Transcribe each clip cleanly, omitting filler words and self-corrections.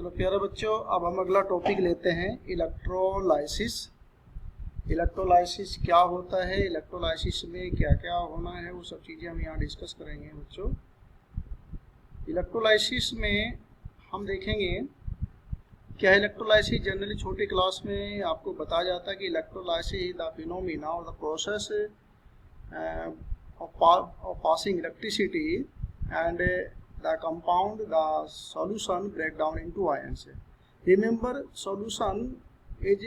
चलो प्यारे बच्चों, अब हम अगला टॉपिक लेते हैं इलेक्ट्रोलाइसिस। इलेक्ट्रोलाइसिस क्या होता है, इलेक्ट्रोलाइसिस में क्या क्या होना है, वो सब चीज़ें हम यहाँ डिस्कस करेंगे बच्चों। इलेक्ट्रोलाइसिस में हम देखेंगे क्या है। इलेक्ट्रोलाइसिस जनरली छोटी क्लास में आपको बताया जाता है कि इलेक्ट्रोलाइसिस इज द फिनोमिना और the process of passing electricity and the compound, the solution break down into ions. Remember, solution is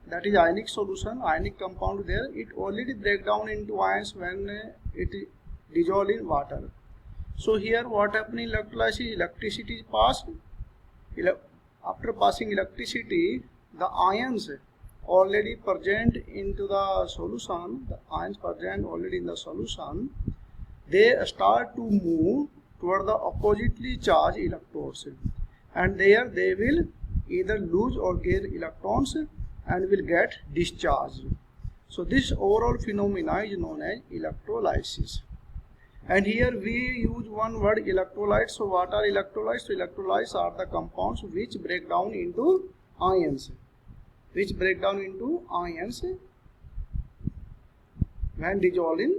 that is ionic solution, ionic compound there. It already break down into ions when it dissolve in water. So here what happen in electrolysis? Electricity is passed. After passing electricity, the ions already present into the solution, the ions present already in the solution, they start to move toward the oppositely charged electrodes, and there they will either lose or gain electrons and will get discharged. So this overall phenomena is known as electrolysis. And here we use one word, electrolytes. So what are electrolytes? So electrolytes are the compounds which break down into ions. Which break down into ions when dissolving,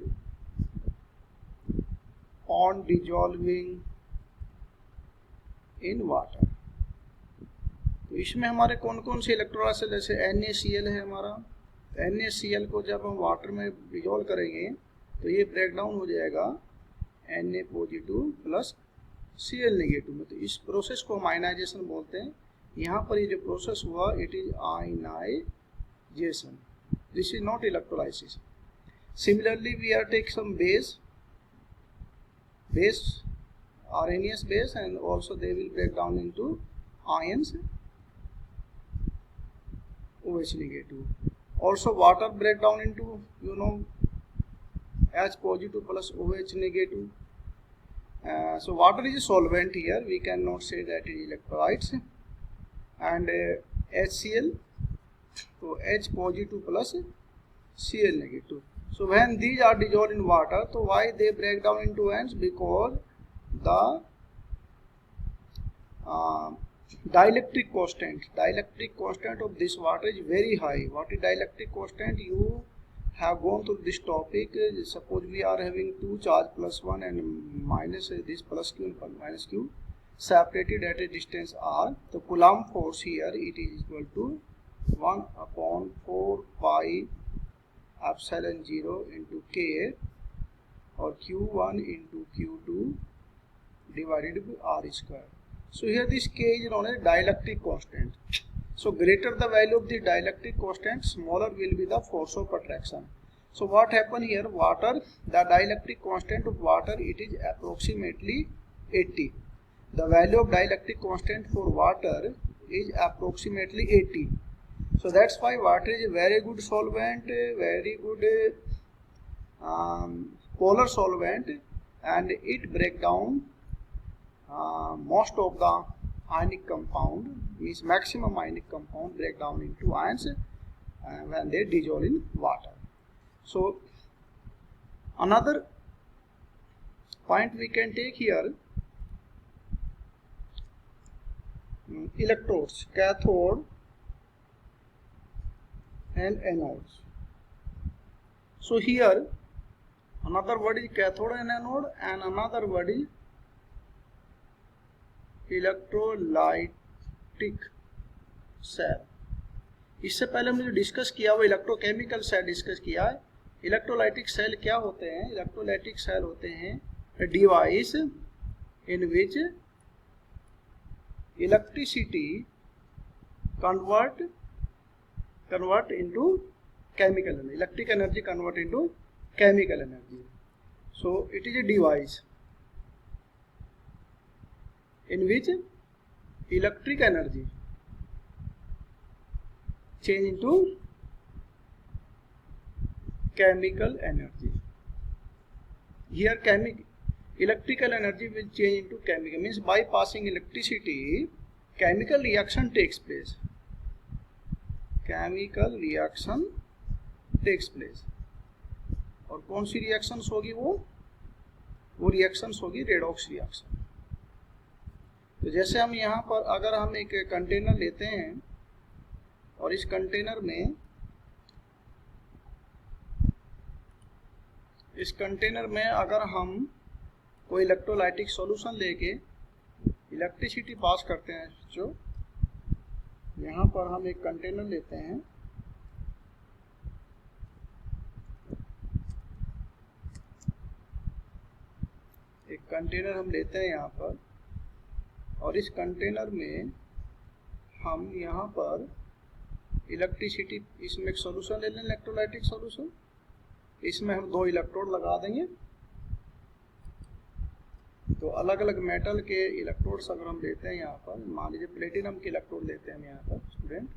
on dissolving in water. तो इसमें हमारे कौन कौन से electrolytes है, जैसे NaCl है हमारा। NaCl को जब हम वाटर में डिजोल्व करेंगे तो ये ब्रेक डाउन हो जाएगा Na positive plus Cl negative में। तो इस प्रोसेस को हम आयनाइजेशन बोलते हैं। यहाँ पर ये जो प्रोसेस हुआ, it is ionization. This is not electrolysis. Similarly we are take some base arrhenius base, and also they will break down into ions OH negative. Also water break down into, H positive plus OH negative. So water is a solvent here, we cannot say that it is electrolytes. And HCl, so H positive plus Cl negative. So when these are dissolved in water, so why they break down into ions? Because the dielectric constant of this water is very high. What is dielectric constant? You have gone through this topic. Suppose we are having two charge plus 1 and minus this plus q and minus q separated at a distance r. The Coulomb force here, it is equal to 1 upon 4 pi epsilon 0 into k, or q1 into q2 divided by r square. So here this k is known as dielectric constant. So greater the value of the dielectric constant, smaller will be the force of attraction. So what happen here? Water, the dielectric constant of water, it is approximately 80. The value of dielectric constant for water is approximately 80. So that's why water is a very good solvent, very good polar solvent, and it break down most of the ionic compound, means maximum ionic compound break down into ions when they dissolve in water. So another point we can take here, electrodes, cathode and anodes. So here another word is cathode and anode, and another word is electrolytic cell. इससे पहले हमने जो discuss किया वो electrochemical cell discuss किया है। Electrolytic cell क्या होते हैं? इलेक्ट्रोलाइटिक सेल होते हैं device in which electricity convert into chemical energy, electric energy convert into chemical energy. So it is a device in which electric energy change into chemical energy. Here electrical energy will change into chemical, means by passing electricity chemical reaction takes place. Chemical reaction takes place. और कौन सी reactions होगी? वो reactions होगी redox reaction. तो जैसे हम यहाँ पर अगर हम एक कंटेनर लेते हैं और इस कंटेनर में अगर हम कोई इलेक्ट्रोलाइटिक सॉल्यूशन लेके इलेक्ट्रिसिटी पास करते हैं, जो यहाँ पर हम एक कंटेनर लेते हैं, एक कंटेनर हम लेते हैं यहाँ पर, और इस कंटेनर में हम यहाँ पर इलेक्ट्रिसिटी, इसमें एक सॉल्यूशन ले लें, इलेक्ट्रोलाइटिक सॉल्यूशन, इसमें हम 2 इलेक्ट्रोड लगा देंगे। तो अलग अलग मेटल के इलेक्ट्रोड्स अगर हम लेते हैं यहाँ पर, मान लीजिए प्लेटिनम के इलेक्ट्रोड लेते हैं हम यहाँ पर स्टूडेंट,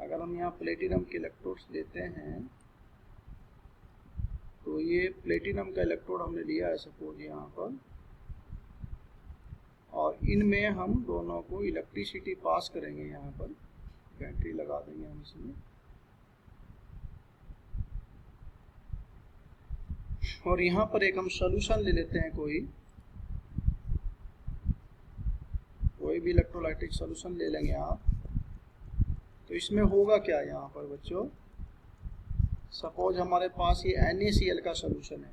अगर हम यहाँ प्लेटिनम के इलेक्ट्रोड्स लेते हैं, तो ये प्लेटिनम का इलेक्ट्रोड हमने लिया है सपोज यहाँ पर, और इनमें हम दोनों को इलेक्ट्रिसिटी पास करेंगे। यहाँ पर बैटरी लगा देंगे हम इसमें, और यहाँ पर एक हम सॉल्यूशन ले लेते हैं, कोई भी इलेक्ट्रोलाइटिक सॉल्यूशन ले लेंगे आप। तो इसमें होगा क्या यहाँ पर बच्चों, सपोज हमारे पास ये NaCl का सॉल्यूशन है,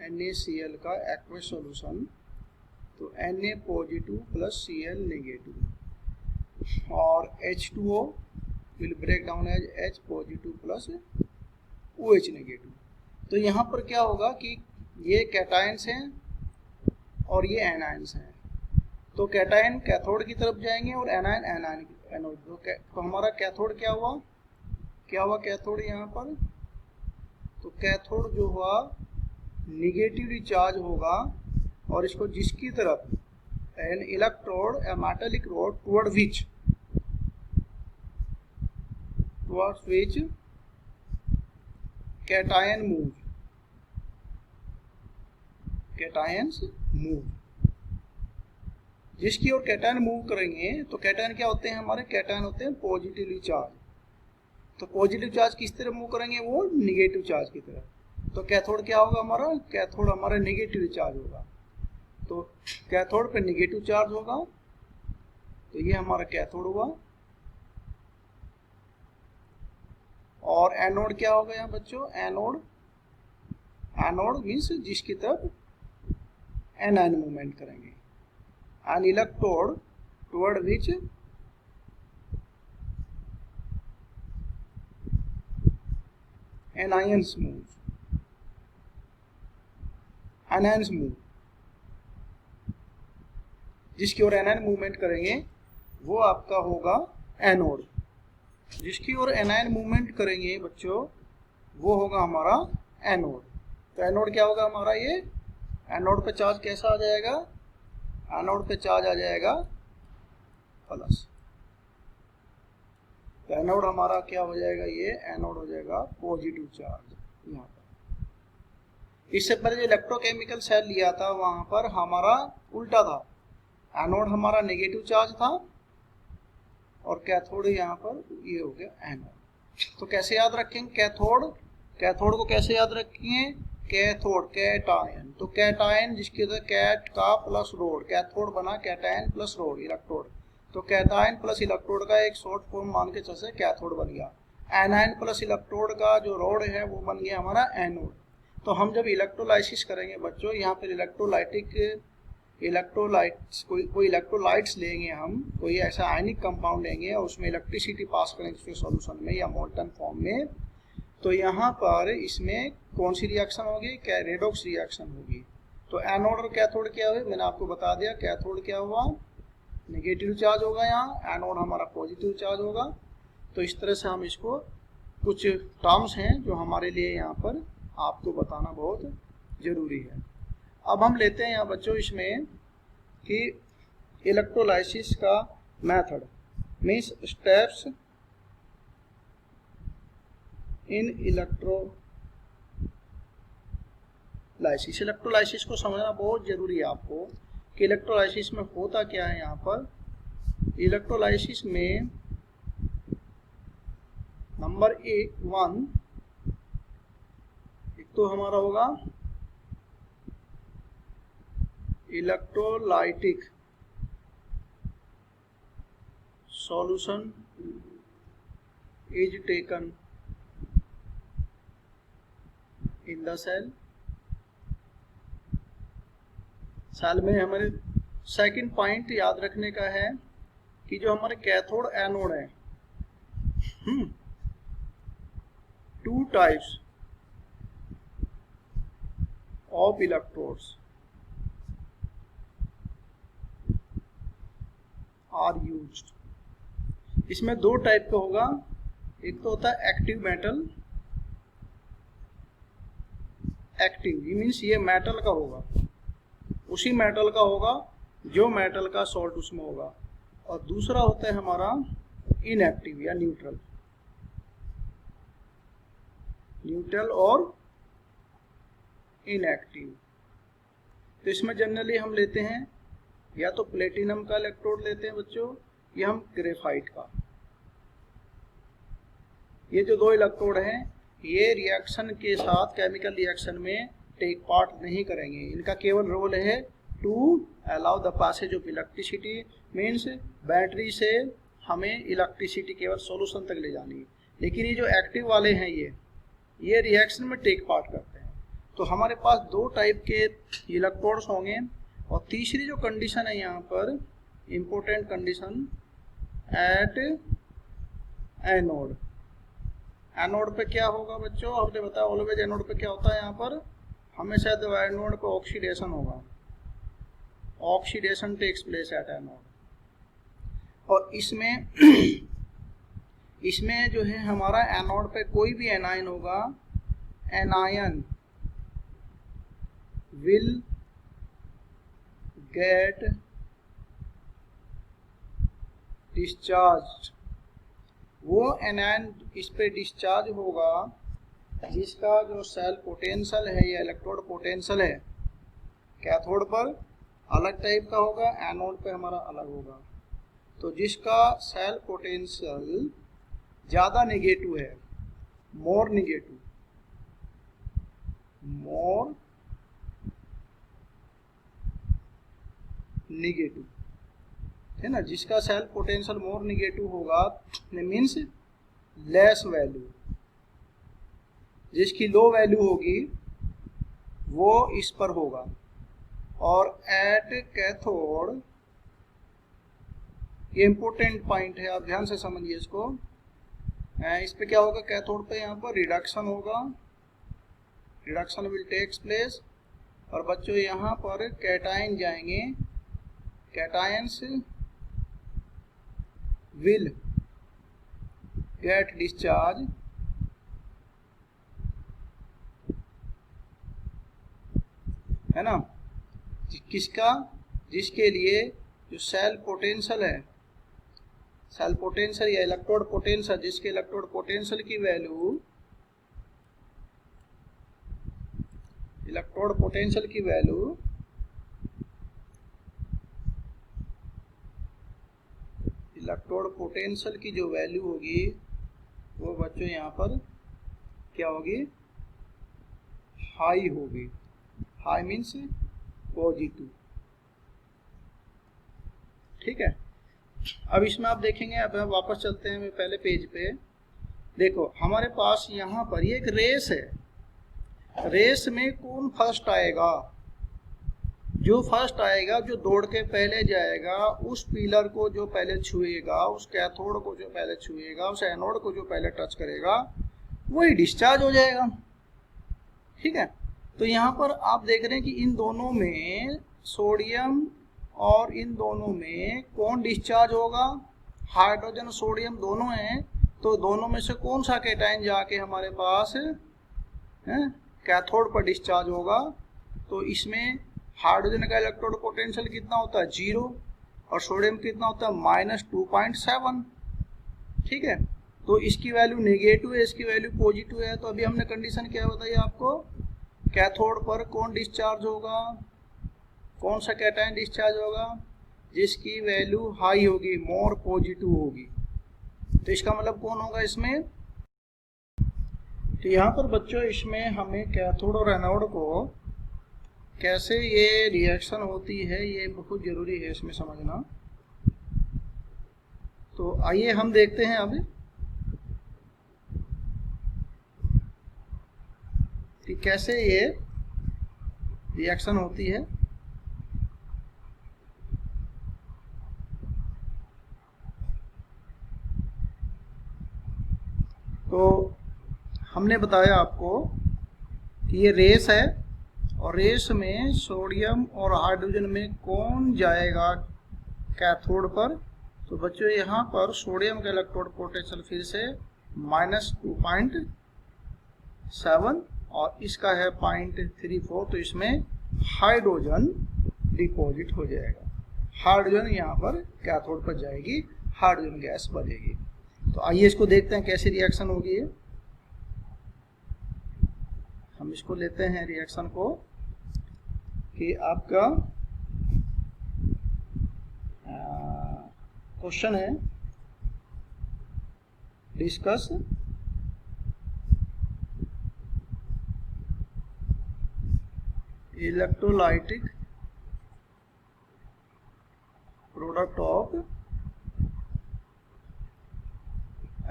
NaCl का एक्वस सॉल्यूशन, तो Na positive plus Cl negative, और H2O will break down as H positive plus OH negative. तो यहाँ पर क्या होगा कि ये कैटायंस हैं और ये एनायंस हैं, तो कैटायन कैथोड की तरफ जाएंगे और एनायन एनोड। तो हमारा कैथोड क्या हुआ कैथोड यहाँ पर, तो कैथोड जो हुआ निगेटिवली चार्ज होगा, और इसको जिसकी तरफ एन इलेक्ट्रोड ए मेटालिक रोड टुवर्ड विच कैटायन मूव, कैटायंस मूव, जिसकी ओर कैटायन मूव करेंगे, तो कैटायन क्या होते हैं हमारे, कैटायन होते हैं पॉजिटिवली चार्ज। तो पॉजिटिव चार्ज किस तरफ मूव करेंगे, वो निगेटिव चार्ज की तरफ। तो कैथोड क्या होगा हमारा, कैथोड हमारा निगेटिव चार्ज होगा, तो कैथोड पे निगेटिव चार्ज होगा, तो ये हमारा कैथोड हुआ। और एनोड क्या होगा यहाँ बच्चों, एनोड मीन्स जिसकी तरफ एनायन मूवमेंट करेंगे, an electrode toward which anions move, जिसकी ओर एनायन मूवमेंट करेंगे वो आपका होगा एनोड। जिसकी ओर एनायन मूवमेंट करेंगे बच्चों वो होगा हमारा एनोड। तो एनोड क्या होगा हमारा, ये एनोड पे चार्ज कैसा आ जाएगा, एनोड पे चार्ज आ जाएगा प्लस। तो एनोड हमारा क्या हो जाएगा, ये एनोड हो जाएगा पॉजिटिव चार्ज यहाँ पर। इससे पहले जो इलेक्ट्रोकेमिकल सेल लिया था वहां पर हमारा उल्टा था, एनोड हमारा नेगेटिव चार्ज था और कैथोड यहाँ पर ये हो गया एनोड। तो कैसे याद रखेंगे कैथोड को कैसे याद रखेंगे, कैथोड कैटायन, तो कैटायन जिसकी तरह कैट का प्लस रोड, कैथोड बना कैटायन प्लस रोड इलेक्ट्रोड, तो कैटायन प्लस इलेक्ट्रोड का एक शॉर्ट फॉर्म मान के चल से कैथोड बन गया। एनायन प्लस इलेक्ट्रोड का जो रोड है वो बन गया हमारा एनोड। तो हम जब इलेक्ट्रोलाइसिस करेंगे बच्चों, यहाँ पर कोई इलेक्ट्रोलाइट्स लेंगे, हम कोई ऐसा आयनिक कंपाउंड लेंगे और उसमें इलेक्ट्रिसिटी पास करेंगे उसके सॉल्यूशन में या मोल्टन फॉर्म में, तो यहाँ पर इसमें कौन सी रिएक्शन होगी, क्या रेडॉक्स रिएक्शन होगी। तो एनोड और कैथोड क्या हुए, मैंने आपको बता दिया, कैथोड क्या हुआ नेगेटिव चार्ज होगा यहाँ, एनोड हमारा पॉजिटिव चार्ज होगा। तो इस तरह से हम इसको, कुछ टर्म्स हैं जो हमारे लिए यहाँ पर आपको बताना बहुत जरूरी है। अब हम लेते हैं यहाँ बच्चों इसमें कि इलेक्ट्रोलाइसिस का method means steps in electrolysis. Electrolysis को समझना बहुत जरूरी है आपको कि इलेक्ट्रोलाइसिस में होता क्या है। यहाँ पर इलेक्ट्रोलाइसिस में नंबर 1 एक तो हमारा होगा electrolytic solution is taken in the cell में हमारे सेकंड पॉइंट याद रखने का है कि जो हमारे कैथोड एनोड है, 2 types of electrodes are used. इसमें 2 टाइप का होगा, एक तो होता है एक्टिव मेटल, एक्टिव ये मीन्स ये मेटल का होगा, उसी मेटल का होगा जो मेटल का सॉल्ट उसमें होगा, और दूसरा होता है हमारा इनएक्टिव या न्यूट्रल, न्यूट्रल और इनएक्टिव। तो इसमें जनरली हम लेते हैं या तो प्लेटिनम का इलेक्ट्रोड लेते हैं बच्चों, या हम ग्रेफाइट का। ये जो 2 इलेक्ट्रोड हैं ये रिएक्शन के साथ केमिकल रिएक्शन में टेक पार्ट नहीं करेंगे, इनका केवल रोल है to allow the passage of electricity, means battery से हमें इलेक्ट्रिसिटी केवल सॉल्यूशन तक ले जानी है। लेकिन ये जो एक्टिव वाले हैं ये रिएक्शन में टेक पार्ट करते हैं। तो हमारे पास 2 टाइप के इलेक्ट्रोड्स होंगे, और तीसरी जो कंडीशन है यहाँ पर important condition at anode. Anode पे क्या होगा बच्चों, आपने बताया ऑलवेज एनोड पे क्या होता है, यहाँ पर हमेशा एनोड पे ऑक्सीडेशन होगा, oxidation takes place at anode. और इसमें जो है हमारा एनोड पे कोई भी एनायन होगा, एनायन विल गेट डिस्चार्ज। वो एनायन इस पे डिस्चार्ज होगा जिसका जो सेल पोटेंशियल है या इलेक्ट्रोड पोटेंशियल है कैथोड पर अलग टाइप का होगा, एनोड पे हमारा अलग होगा। तो जिसका सेल पोटेंशियल ज़्यादा नेगेटिव है, मोर नेगेटिव, मोर नेगेटिव है ना, जिसका सेल पोटेंशियल मोर नेगेटिव होगा मीन्स लेस वैल्यू, जिसकी लो वैल्यू होगी वो इस पर होगा। और एट कैथोड, ये इंपॉर्टेंट पॉइंट है, आप ध्यान से समझिए इसको। इस पे क्या होगा, कैथोड पे यहाँ पर रिडक्शन होगा, रिडक्शन विल टेक्स प्लेस, और बच्चों यहाँ पर कैटायन जाएंगे, कैटायंस विल गेट डिस्चार्ज है ना, किसका, जिसके लिए जो सेल पोटेंशियल है, सेल पोटेंशियल या इलेक्ट्रोड पोटेंशियल, जिसके इलेक्ट्रोड पोटेंशियल की वैल्यू, इलेक्ट्रोड पोटेंशियल की वैल्यू इलेक्ट्रोड पोटेंशियल की जो वैल्यू होगी वो बच्चों यहाँ पर क्या होगी, हाई होगी। हाई मीन्स पॉजिटिव, ठीक है। अब इसमें आप देखेंगे, अब हम वापस चलते हैं पहले पेज पे। देखो हमारे पास यहाँ पर ये एक रेस है, रेस में कौन फर्स्ट आएगा, जो फर्स्ट आएगा, जो दौड़ के पहले जाएगा, उस पिलर को जो पहले छुएगा, उस कैथोड को जो पहले छुएगा, उस एनोड को जो पहले टच करेगा, वही डिस्चार्ज हो जाएगा, ठीक है। तो यहाँ पर आप देख रहे हैं कि इन दोनों में सोडियम और इन दोनों में कौन डिस्चार्ज होगा, हाइड्रोजन सोडियम दोनों हैं, तो दोनों में से कौन सा कैटायन जाके हमारे पास कैथोड पर डिस्चार्ज होगा। तो इसमें हाइड्रोजन का इलेक्ट्रोड पोटेंशियल कितना होता है, 0, और सोडियम कितना होता है, -2.7, ठीक है। तो इसकी वैल्यू नेगेटिव है, इसकी वैल्यू पॉजिटिव है। तो अभी हमने कंडीशन क्या बताई आपको, कैथोड पर कौन डिस्चार्ज होगा, कौन सा कैटायन डिस्चार्ज होगा, जिसकी वैल्यू हाई होगी, मोर पॉजिटिव होगी। तो इसका मतलब कौन होगा इसमें, तो यहाँ पर बच्चों इसमें हमें कैथोड और एनोड को कैसे ये रिएक्शन होती है ये बहुत ज़रूरी है इसमें समझना। तो आइए हम देखते हैं अभी कि कैसे ये रिएक्शन होती है। तो हमने बताया आपको कि ये रेस है और रेस में सोडियम और हाइड्रोजन में कौन जाएगा कैथोड पर। तो बच्चों यहाँ पर सोडियम का इलेक्ट्रोड पोटेंशियल फिर से -2.7 और इसका है 0.34। तो इसमें हाइड्रोजन डिपॉजिट हो जाएगा, हाइड्रोजन यहाँ पर कैथोड पर जाएगी, हाइड्रोजन गैस बनेगी। तो आइए इसको देखते हैं कैसी रिएक्शन होगी। हम इसको लेते हैं रिएक्शन को कि आपका क्वेश्चन है discuss electrolytic product of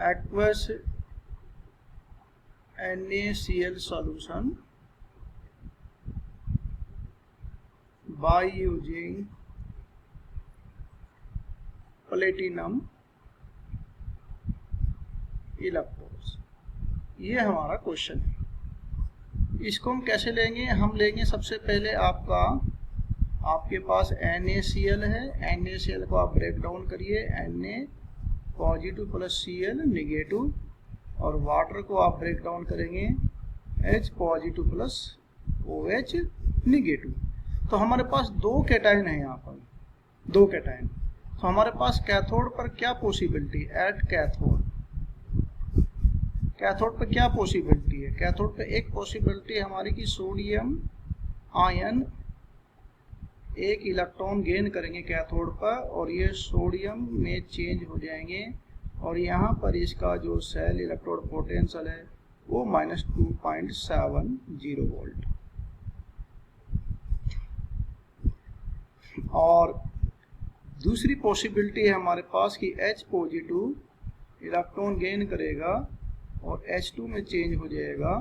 aqueous NaCl solution by using platinum electrodes. ये हमारा क्वेश्चन है। इसको हम कैसे लेंगे? हम लेंगे सबसे पहले आपके पास NaCl है, NaCl को आप ब्रेक डाउन करिए, Na positive plus Cl negative, और वाटर को आप ब्रेक डाउन करेंगे H positive plus OH negative. तो हमारे पास दो कैटायन है, यहाँ पर दो कैटायन। तो हमारे पास कैथोड पर क्या पॉसिबिलिटी एट कैथोड पर क्या पॉसिबिलिटी है? कैथोड पे एक पॉसिबिलिटी हमारी कि सोडियम आयन एक इलेक्ट्रॉन गेन करेंगे कैथोड पर और ये सोडियम में चेंज हो जाएंगे और यहाँ पर इसका जो सेल इलेक्ट्रोड पोटेंशियल है वो -2.70 वोल्ट। और दूसरी पॉसिबिलिटी है हमारे पास कि H पॉजिटिव इलेक्ट्रॉन गेन करेगा और H2 में चेंज हो जाएगा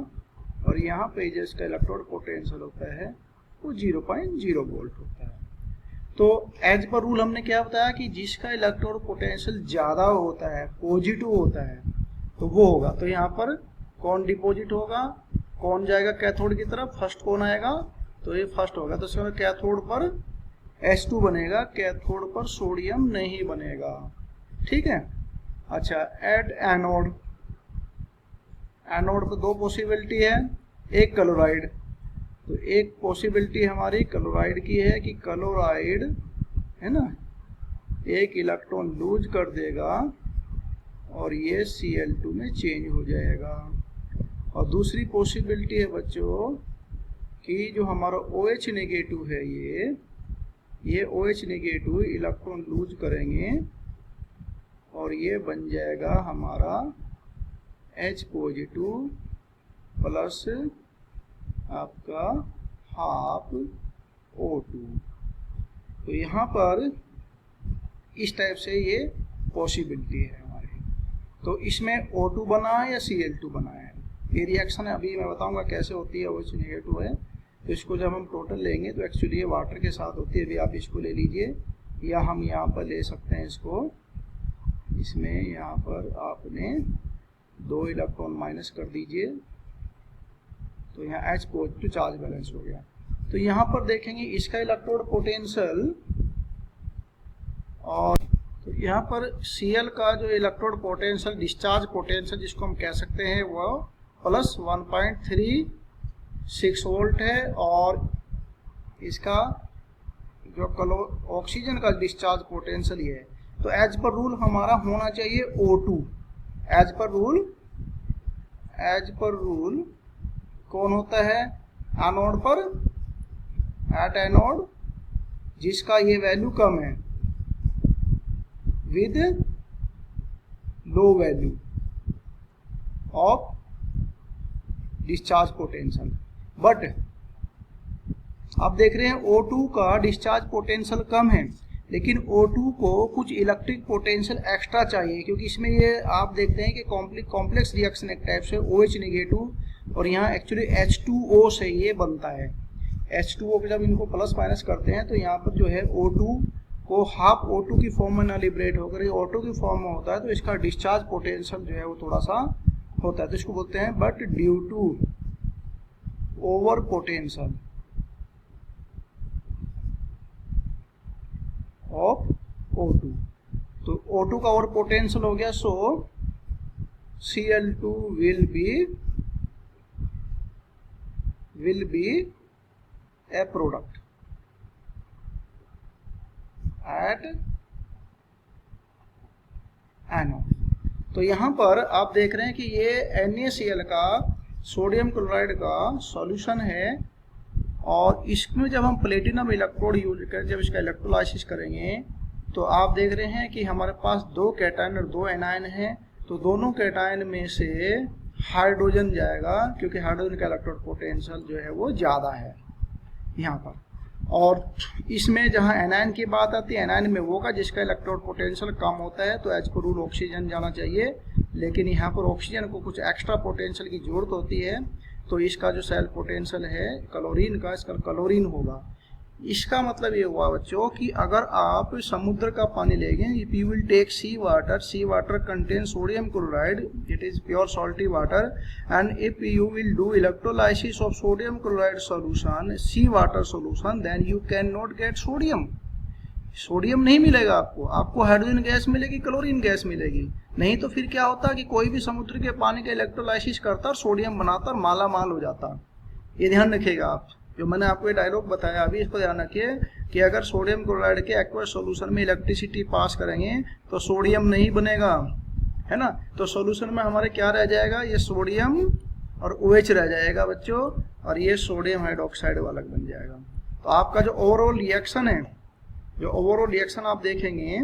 और यहाँ पे जिसका इलेक्ट्रोड पोटेंशियल होता है वो 0.0 वोल्ट होता है। तो एज पर रूल हमने क्या बताया कि जिसका इलेक्ट्रोड पोटेंशियल ज़्यादा होता है, पॉजिटिव होता है, तो वो होगा। तो यहाँ पर कौन डिपॉजिट होगा, कौन जाएगा कैथोड की तरफ, फर्स्ट कौन आएगा? तो ये फर्स्ट होगा। तो इसमें कैथोड पर H2 बनेगा, कैथोड पर सोडियम नहीं बनेगा। ठीक है। अच्छा, एट एनोड, एनोड पर दो पॉसिबिलिटी है, एक क्लोराइड। तो एक पॉसिबिलिटी हमारी क्लोराइड की है कि क्लोराइड है ना एक इलेक्ट्रॉन लूज कर देगा और ये Cl2 में चेंज हो जाएगा। और दूसरी पॉसिबिलिटी है बच्चों कि जो हमारा OH नेगेटिव है ये OH नेगेटिव इलेक्ट्रॉन लूज करेंगे और ये बन जाएगा हमारा H पॉजिटिव प्लस आपका हाफ O2। तो यहाँ पर इस टाइप से ये पॉसिबिलिटी है हमारी। तो इसमें O2 बना है या Cl2 बना है, ये रिएक्शन है। अभी मैं बताऊंगा कैसे होती है। OH नेगेटिव है तो इसको जब हम टोटल लेंगे तो एक्चुअली ये वाटर के साथ होती है। अभी आप इसको ले लीजिए या हम यहाँ पर ले सकते हैं इसको। इसमें यहाँ पर आपने 2 इलेक्ट्रॉन माइनस कर दीजिए तो यहाँ H पॉजिटिव चार्ज बैलेंस हो गया। तो यहाँ पर देखेंगे इसका इलेक्ट्रोड पोटेंशियल और तो यहाँ पर Cl का जो इलेक्ट्रोड पोटेंशियल डिस्चार्ज पोटेंशियल जिसको हम कह सकते हैं वो प्लस 1.36 वोल्ट है और इसका जो ऑक्सीजन का डिस्चार्ज पोटेंशियल ही है। तो एज पर रूल हमारा होना चाहिए O2। एज पर रूल कौन होता है? एनोड पर, एट एनोड जिसका ये वैल्यू कम है with low value of discharge potential. But आप देख रहे हैं O2 का डिस्चार्ज पोटेंशियल कम है, लेकिन O2 को कुछ इलेक्ट्रिक पोटेंशियल एक्स्ट्रा चाहिए, क्योंकि इसमें ये आप देखते हैं कि कॉम्प्लेक्स रिएक्शन एक टाइप से OH नेगेटिव, और यहाँ एक्चुअली H2O से ये बनता है। H2O पे जब इनको प्लस माइनस करते हैं तो यहाँ पर जो है O2 को हाफ O2 की फॉर्म में ना लिबरेट होकर ये O2 की फॉर्म में होता है, तो इसका डिस्चार्ज पोटेंशियल जो है वो थोड़ा सा होता है, तो इसको बोलते हैं but due to over potential of O2, तो O2 का ओवर पोटेंशियल हो गया, so Cl2 will be a product at anode. तो यहाँ पर आप देख रहे हैं कि ये NaCl का सोडियम क्लोराइड का सॉल्यूशन है, और इसमें जब हम प्लेटिनम इलेक्ट्रोड यूज कर जब इसका इलेक्ट्रोलाइसिस करेंगे तो आप देख रहे हैं कि हमारे पास 2 कैटायन और 2 एनायन हैं, तो दोनों कैटायन में से हाइड्रोजन जाएगा, क्योंकि हाइड्रोजन का इलेक्ट्रोड पोटेंशियल जो है वो ज़्यादा है यहाँ पर। और इसमें जहाँ एनायन की बात आती है, एनायन में वो का जिसका इलेक्ट्रोड पोटेंशियल कम होता है, तो एज पर रूल ऑक्सीजन जाना चाहिए, लेकिन यहाँ पर ऑक्सीजन को कुछ एक्स्ट्रा पोटेंशियल की जरूरत होती है, तो इसका जो सेल पोटेंशियल है क्लोरीन का, इसका क्लोरीन होगा। इसका मतलब ये हुआ बच्चों कि अगर आप समुद्र का पानी लेंगे, if you will take sea water contain sodium chloride, it is pure salty water, and if you will do electrolysis of sodium chloride solution, sea water solution, then you can not get sodium. Sodium नहीं मिलेगा आपको hydrogen gas मिलेगी, chlorine gas मिलेगी। नहीं तो फिर क्या होता कि कोई भी समुद्र के पानी का इलेक्ट्रोलाइसिस करता और सोडियम बनाता और माला माल हो जाता। ये ध्यान रखिएगा आप, जो मैंने आपको ये डायलॉग बताया अभी, इसको ध्यान रखिए कि अगर सोडियम क्लोराइड के एक्वस सॉल्यूशन में इलेक्ट्रिसिटी पास करेंगे तो सोडियम नहीं बनेगा, है ना। तो सॉल्यूशन में हमारे क्या रह जाएगा, ये सोडियम और OH रह जाएगा बच्चों, और ये सोडियम हाइड्रोक्साइड वाला बन जाएगा। तो आपका जो ओवरऑल रिएक्शन है, जो ओवरऑल रिएक्शन आप देखेंगे,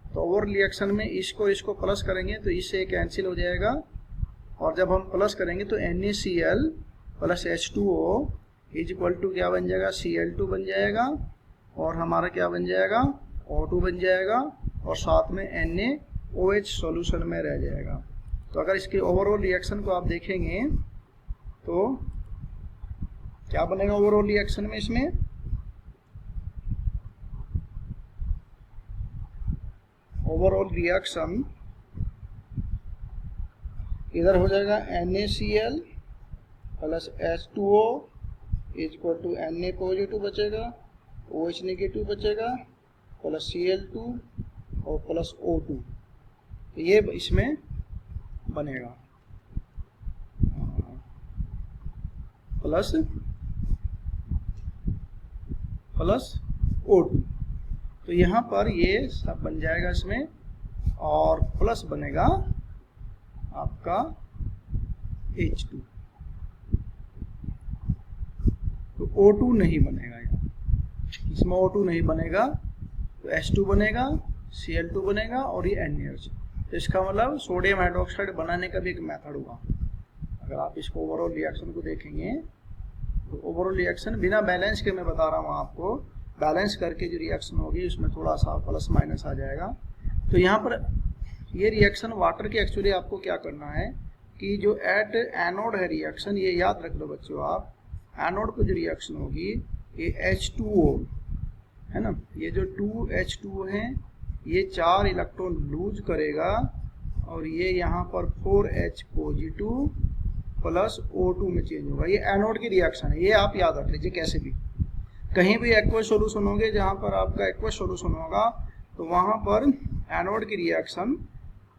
तो ओवरऑल रिएक्शन में इसको प्लस करेंगे तो इससे कैंसिल हो जाएगा, और जब हम प्लस करेंगे तो NaCl plus H2O is equal to क्या बन जाएगा, Cl2 बन जाएगा, और हमारा क्या बन जाएगा, O2 बन जाएगा, और साथ में NaOH सॉल्यूशन में रह जाएगा। तो अगर इसके ओवरऑल रिएक्शन को आप देखेंगे तो क्या बनेगा ओवरऑल रिएक्शन में, इसमें ओवरऑल रिएक्शन इधर हो जाएगा NaCl plus H2O is equal to Na positive बचेगा, OH नेगेटिव बचेगा, प्लस Cl2 और प्लस O2, ये इसमें बनेगा, प्लस O2। तो यहाँ पर ये सब बन जाएगा इसमें, और प्लस बनेगा आपका H2, तो O2 नहीं बनेगा यहाँ, इसमें O2 नहीं बनेगा, तो H2 बनेगा, Cl2 बनेगा, और ये NaOH। तो इसका मतलब सोडियम हाइड्रोक्साइड बनाने का भी एक मेथड हुआ। अगर आप इसको ओवरऑल रिएक्शन को देखेंगे तो ओवरऑल रिएक्शन बिना बैलेंस के मैं बता रहा हूँ आपको, बैलेंस करके जो रिएक्शन होगी उसमें थोड़ा सा प्लस माइनस आ जाएगा। तो यहाँ पर ये रिएक्शन वाटर की एक्चुअली आपको क्या करना है कि जो एट एनोड है रिएक्शन, ये याद रख लो बच्चों आप, एनोड पर जो रिएक्शन होगी ये H2O है ना, ये जो 2H2O है ये 4 इलेक्ट्रॉन लूज करेगा, और ये यहाँ पर 4H पॉजिटिव प्लस O2 में चेंज होगा। ये एनोड की रिएक्शन है, ये आप याद रख लीजिए। कैसे भी कहीं भी एक्वस सॉल्यूशन होंगे, जहाँ पर आपका एक्वस सॉल्यूशन होगा तो वहाँ पर एनोड की रिएक्शन,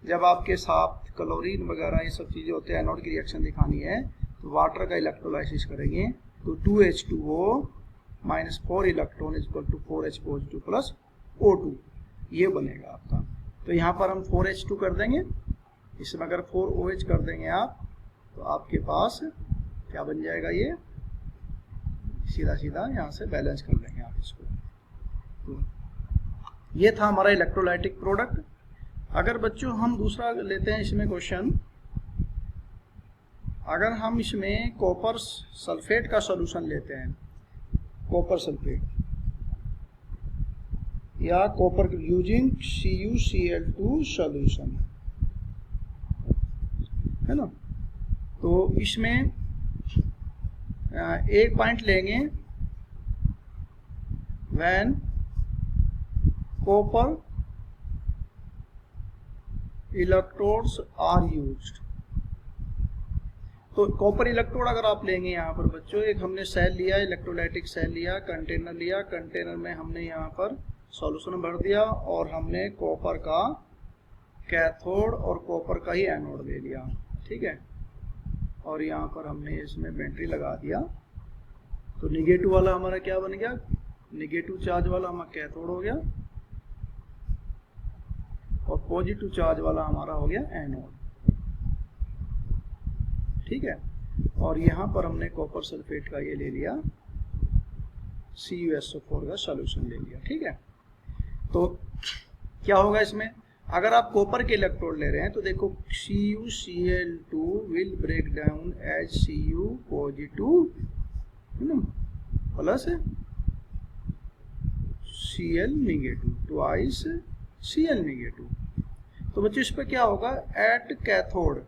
जब आपके साथ क्लोरीन वगैरह ये सब चीज़ें होते हैं, एनोड की रिएक्शन दिखानी है तो वाटर का इलेक्ट्रोलाइसिस करेंगे, तो 2H2O minus 4 electron is equal to 4H positive plus O2, ये बनेगा आपका। तो यहाँ पर हम 4H2 कर देंगे, इसमें अगर 4OH कर देंगे आप, तो आपके पास क्या बन जाएगा, ये सीधा सीधा यहाँ से बैलेंस कर लेंगे आप इसको। तो ये था हमारा इलेक्ट्रोलाइटिक प्रोडक्ट। अगर बच्चों हम दूसरा लेते हैं इसमें क्वेश्चन, अगर हम इसमें कॉपर सल्फेट का सॉल्यूशन लेते हैं, कॉपर सल्फेट या कॉपर यूजिंग CuCl2 सॉल्यूशन, है ना, तो इसमें एक पॉइंट लेंगे, when copper electrodes are used. तो कॉपर इलेक्ट्रोड अगर आप लेंगे यहाँ पर बच्चों, एक हमने सेल लिया, इलेक्ट्रोलाइटिक सेल लिया, कंटेनर लिया, कंटेनर में हमने यहाँ पर सॉल्यूशन भर दिया और हमने कॉपर का कैथोड और कॉपर का ही एनोड ले लिया, ठीक है, और यहाँ पर हमने इसमें बैटरी लगा दिया। तो निगेटिव वाला हमारा क्या बन गया, निगेटिव चार्ज वाला हमारा कैथोड हो गया और पॉजिटिव चार्ज वाला हमारा हो गया एनोड, ठीक है। और यहाँ पर हमने कॉपर सल्फेट का ये ले लिया, CuSO4 का सॉल्यूशन ले लिया, ठीक है। तो क्या होगा इसमें, अगर आप कॉपर के इलेक्ट्रोड ले रहे हैं तो देखो CuCl2 will break down as Cu positive plus Cl negative, twice Cl negative. तो बच्चों इस पर क्या होगा, एट कैथोड,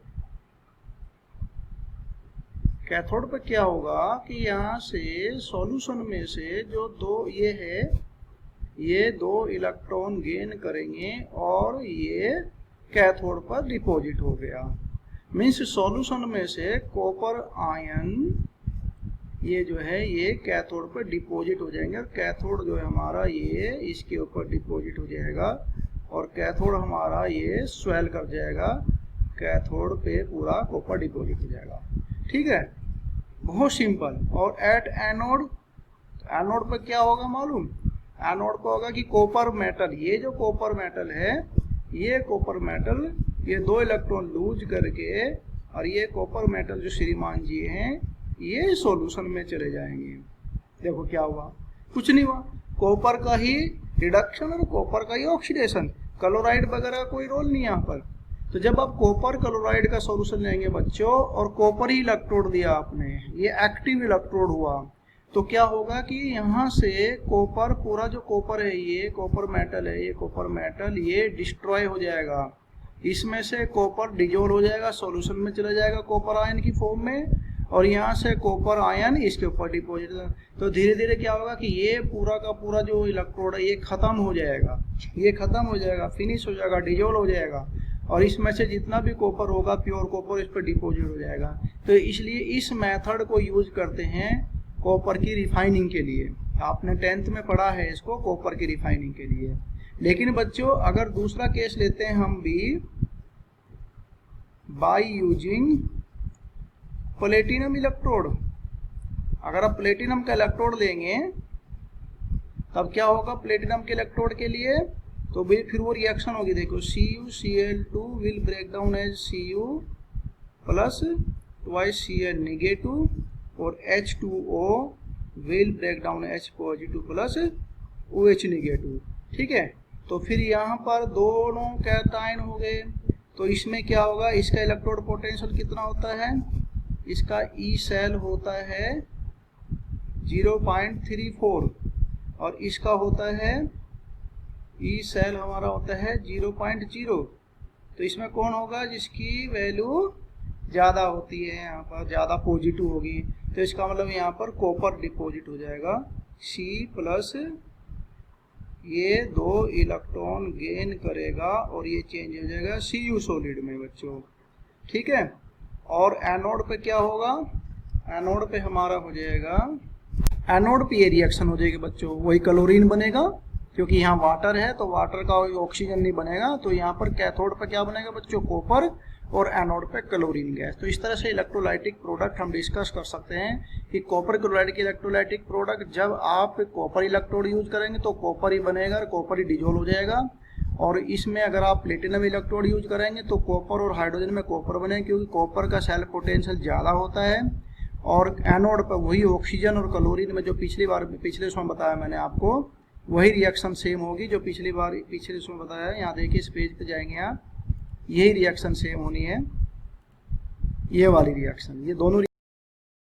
कैथोड पर क्या होगा कि यहाँ से सॉल्यूशन में से जो दो ये है, ये दो इलेक्ट्रॉन गेन करेंगे और ये कैथोड पर डिपॉजिट हो गया। मीन्स सॉल्यूशन में से कॉपर आयन ये जो है ये कैथोड पर डिपॉजिट हो जाएंगे और कैथोड जो है हमारा ये इसके ऊपर डिपॉजिट हो जाएगा और कैथोड हमारा ये स्वेल कर जाएगा, कैथोड पे पूरा कॉपर डिपॉजिट हो जाएगा, ठीक है, बहुत सिंपल। और एट एनोड, एनोड पर क्या होगा मालूम, एनोड को होगा कि कॉपर मेटल, ये जो कॉपर मेटल है, ये कॉपर मेटल ये दो इलेक्ट्रॉन लूज करके और ये कॉपर मेटल जो श्रीमान जी हैं ये सॉल्यूशन में चले जाएंगे। देखो क्या हुआ, कुछ नहीं हुआ, कॉपर का ही रिडक्शन और कॉपर का ही ऑक्सीडेशन, क्लोराइड वगैरह कोई रोल नहीं यहाँ पर। तो जब आप कॉपर क्लोराइड का सॉल्यूशन लेंगे बच्चों और कॉपर ही इलेक्ट्रोड दिया आपने, ये एक्टिव इलेक्ट्रोड हुआ, तो क्या होगा कि यहाँ से कॉपर, पूरा जो कॉपर है ये कॉपर मेटल है, ये कॉपर मेटल ये डिस्ट्रॉय हो जाएगा, इसमें से कॉपर डिजोल्व हो जाएगा, सॉल्यूशन में चला जाएगा कॉपर आयन की फॉर्म में और यहाँ से कॉपर आयन इसके ऊपर डिपॉजिट। तो धीरे धीरे क्या होगा कि ये पूरा का पूरा जो इलेक्ट्रोड है ये खत्म हो जाएगा, ये खत्म हो जाएगा, फिनिश हो जाएगा, डिजोल्व हो जाएगा और इसमें से जितना भी कॉपर होगा प्योर कॉपर इस पर डिपॉजिट हो जाएगा। तो इसलिए इस मेथड को यूज करते हैं कॉपर की रिफाइनिंग के लिए। आपने 10th में पढ़ा है इसको, कॉपर की रिफाइनिंग के लिए। लेकिन बच्चों अगर दूसरा केस लेते हैं हम भी, बाय यूजिंग प्लेटिनम इलेक्ट्रोड, अगर आप प्लेटिनम का इलेक्ट्रोड लेंगे तब क्या होगा प्लेटिनम के इलेक्ट्रोड के लिए, तो भी फिर वो रिएक्शन होगी, देखो CuCl2 will break down as Cu plus twice Cl negative और H2O will break down H positive plus OH negative, ठीक है। तो फिर यहाँ पर दोनों कैटायन हो गए, तो इसमें क्या होगा, इसका इलेक्ट्रोड पोटेंशियल कितना होता है, इसका E सेल होता है 0.34 और इसका होता है E सेल हमारा होता है 0.0। तो इसमें कौन होगा जिसकी वैल्यू ज़्यादा होती है, यहाँ पर ज़्यादा पॉजिटिव होगी, तो इसका मतलब यहाँ पर कॉपर डिपॉजिट हो जाएगा C प्लस, ये दो इलेक्ट्रॉन गेन करेगा और ये चेंज हो जाएगा Cu सॉलिड में बच्चों, ठीक है। और एनोड पे क्या होगा, एनोड पे हमारा हो जाएगा, एनोड पे ये रिएक्शन हो जाएगी बच्चों, वही क्लोरीन बनेगा क्योंकि यहाँ वाटर है तो वाटर का ऑक्सीजन नहीं बनेगा, तो यहाँ पर कैथोड पे क्या बनेगा बच्चों, कॉपर और एनोड पे क्लोरीन गैस। तो इस तरह से इलेक्ट्रोलाइटिक प्रोडक्ट हम डिस्कस कर सकते हैं कि कॉपर क्लोराइड की इलेक्ट्रोलाइटिक प्रोडक्ट जब आप कॉपर इलेक्ट्रोड यूज करेंगे तो कॉपर ही बनेगा और कॉपर ही डिजोल्व हो जाएगा, और इसमें अगर आप प्लेटिनम इलेक्ट्रोड यूज करेंगे तो कॉपर और हाइड्रोजन में कॉपर बनेगा क्योंकि कॉपर का सेल पोटेंशियल ज़्यादा होता है, और एनोड पर वही ऑक्सीजन और क्लोरीन में जो पिछले उसमें बताया मैंने आपको, वही रिएक्शन सेम होगी जो पिछले उसमें बताया है। यहाँ देखिए इस पेज पे जाएंगे आप, यही रिएक्शन सेम होनी है, ये वाली रिएक्शन, ये दोनों